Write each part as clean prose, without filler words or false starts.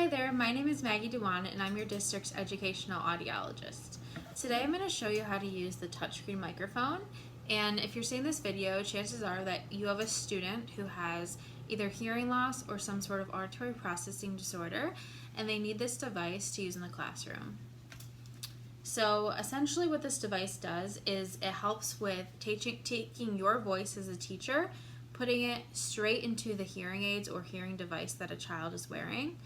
Hi there, my name is Maggie Dewan and I'm your district's educational audiologist. Today I'm going to show you how to use the touchscreen microphone, and if you're seeing this video, chances are that you have a student who has either hearing loss or some sort of auditory processing disorder, and they need this device to use in the classroom. So essentially what this device does is it helps with taking your voice as a teacher, putting it straight into the hearing aids or hearing device that a child is wearing.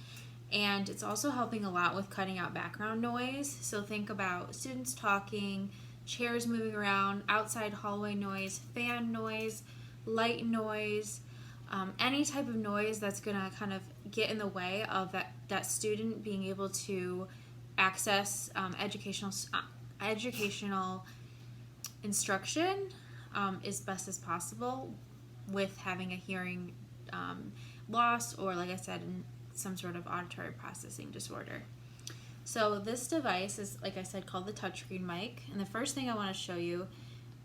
And it's also helping a lot with cutting out background noise. So think about students talking, chairs moving around, outside hallway noise, fan noise, light noise, any type of noise that's gonna kind of get in the way of that student being able to access educational instruction as best as possible with having a hearing loss or, like I said, some sort of auditory processing disorder. So this device is, like I said, called the touchscreen mic, and the first thing I want to show you,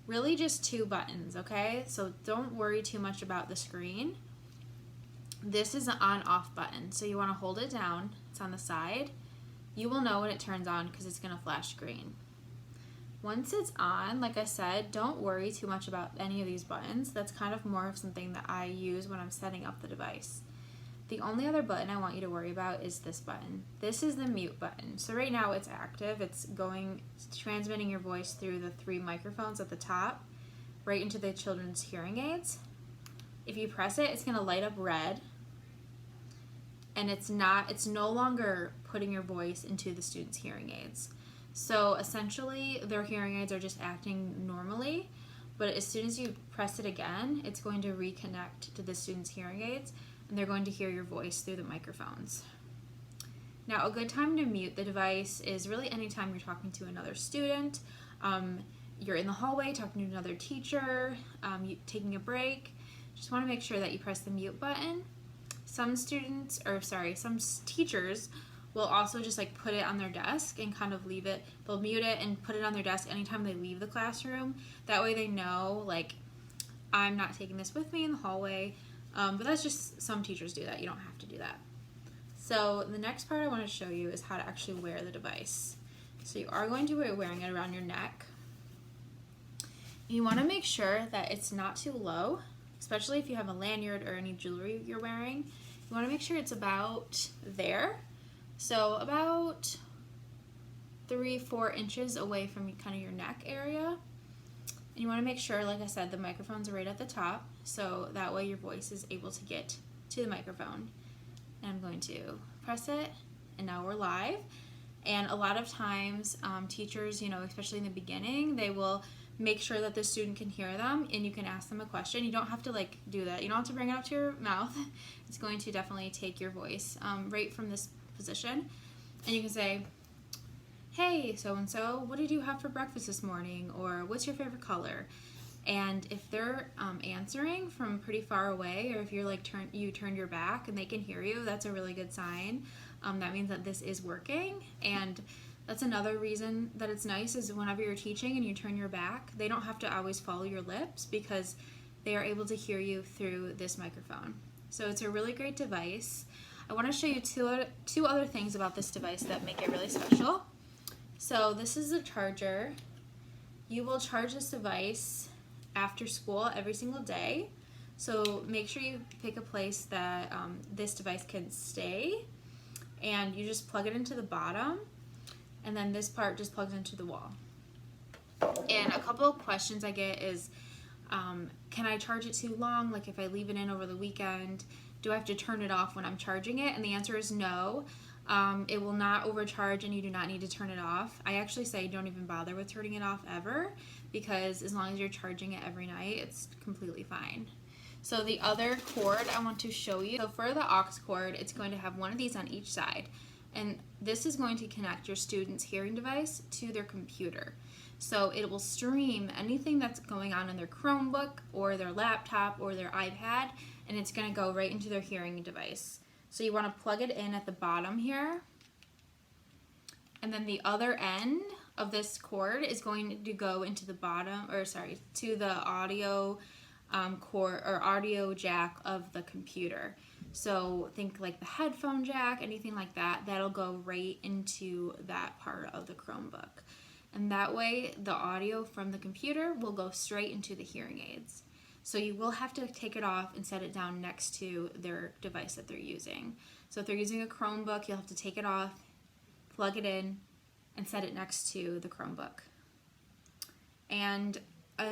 really just two buttons, okay? So don't worry too much about the screen. This is an on-off button, so you want to hold it down. It's on the side. You will know when it turns on because it's going to flash green. Once it's on, like I said, don't worry too much about any of these buttons. That's kind of more of something that I use when I'm setting up the device. The only other button I want you to worry about is this button. This is the mute button. So right now it's active. It's transmitting your voice through the 3 microphones at the top, right into the children's hearing aids. If you press it, it's gonna light up red, and it's no longer putting your voice into the student's hearing aids. So essentially, their hearing aids are just acting normally, but as soon as you press it again, it's going to reconnect to the student's hearing aids, and they're going to hear your voice through the microphones. Now, a good time to mute the device is really anytime you're talking to another student, you're in the hallway talking to another teacher, taking a break. Just want to make sure that you press the mute button. Some teachers will also just like put it on their desk and kind of leave it. They'll mute it and put it on their desk anytime they leave the classroom. That way they know, like, I'm not taking this with me in the hallway. But that's just, some teachers do that. You don't have to do that. So the next part I want to show you is how to actually wear the device. So you are going to be wearing it around your neck. You want to make sure that it's not too low, especially if you have a lanyard or any jewelry you're wearing. You want to make sure it's about there. So about 3-4 inches away from kind of your neck area. And you want to make sure, like I said, the microphones are right at the top, so that way your voice is able to get to the microphone. And I'm going to press it, and now we're live. And a lot of times, teachers, especially in the beginning, they will make sure that the student can hear them, and you can ask them a question. You don't have to do that. You don't have to bring it up to your mouth. It's going to definitely take your voice right from this position. And you can say, hey, so-and-so, what did you have for breakfast this morning? Or what's your favorite color? And if they're answering from pretty far away, or if you're you turned your back and they can hear you, that's a really good sign. That means that this is working. And that's another reason that it's nice is whenever you're teaching and you turn your back, they don't have to always follow your lips because they are able to hear you through this microphone. So it's a really great device. I want to show you two other things about this device that make it really special. So this is a charger. You will charge this device after school every single day. So make sure you pick a place that this device can stay, and you just plug it into the bottom, and then this part just plugs into the wall. And a couple of questions I get is, can I charge it too long? Like if I leave it in over the weekend, do I have to turn it off when I'm charging it? And the answer is no. It will not overcharge, and you do not need to turn it off. I actually say don't even bother with turning it off ever, because as long as you're charging it every night, it's completely fine. So the other cord I want to show you, so for the aux cord, it's going to have one of these on each side, and this is going to connect your student's hearing device to their computer. So it will stream anything that's going on in their Chromebook or their laptop or their iPad, and it's going to go right into their hearing device. So you want to plug it in at the bottom here, and then the other end of this cord is going to go into the to the audio cord or audio jack of the computer. So think like the headphone jack, anything like that, that'll go right into that part of the Chromebook. And that way the audio from the computer will go straight into the hearing aids. So you will have to take it off and set it down next to their device that they're using. So if they're using a Chromebook, you'll have to take it off, plug it in, and set it next to the Chromebook. And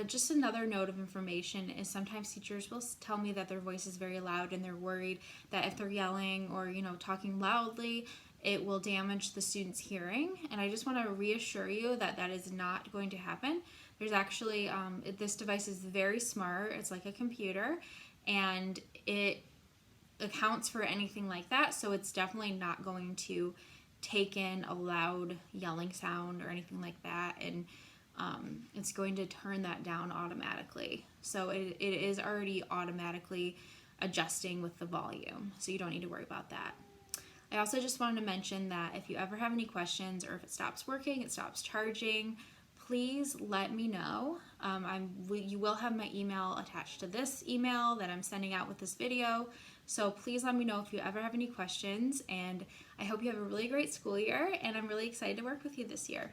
just another note of information is sometimes teachers will tell me that their voice is very loud and they're worried that if they're yelling or, talking loudly, it will damage the student's hearing. And I just want to reassure you that that is not going to happen. There's actually, this device is very smart. It's like a computer, and it accounts for anything like that. So it's definitely not going to take in a loud yelling sound or anything like that. And it's going to turn that down automatically. So it is already automatically adjusting with the volume, so you don't need to worry about that. I also just wanted to mention that if you ever have any questions or if it stops working, it stops charging, please let me know. You will have my email attached to this email that I'm sending out with this video. So please let me know if you ever have any questions, and I hope you have a really great school year, and I'm really excited to work with you this year.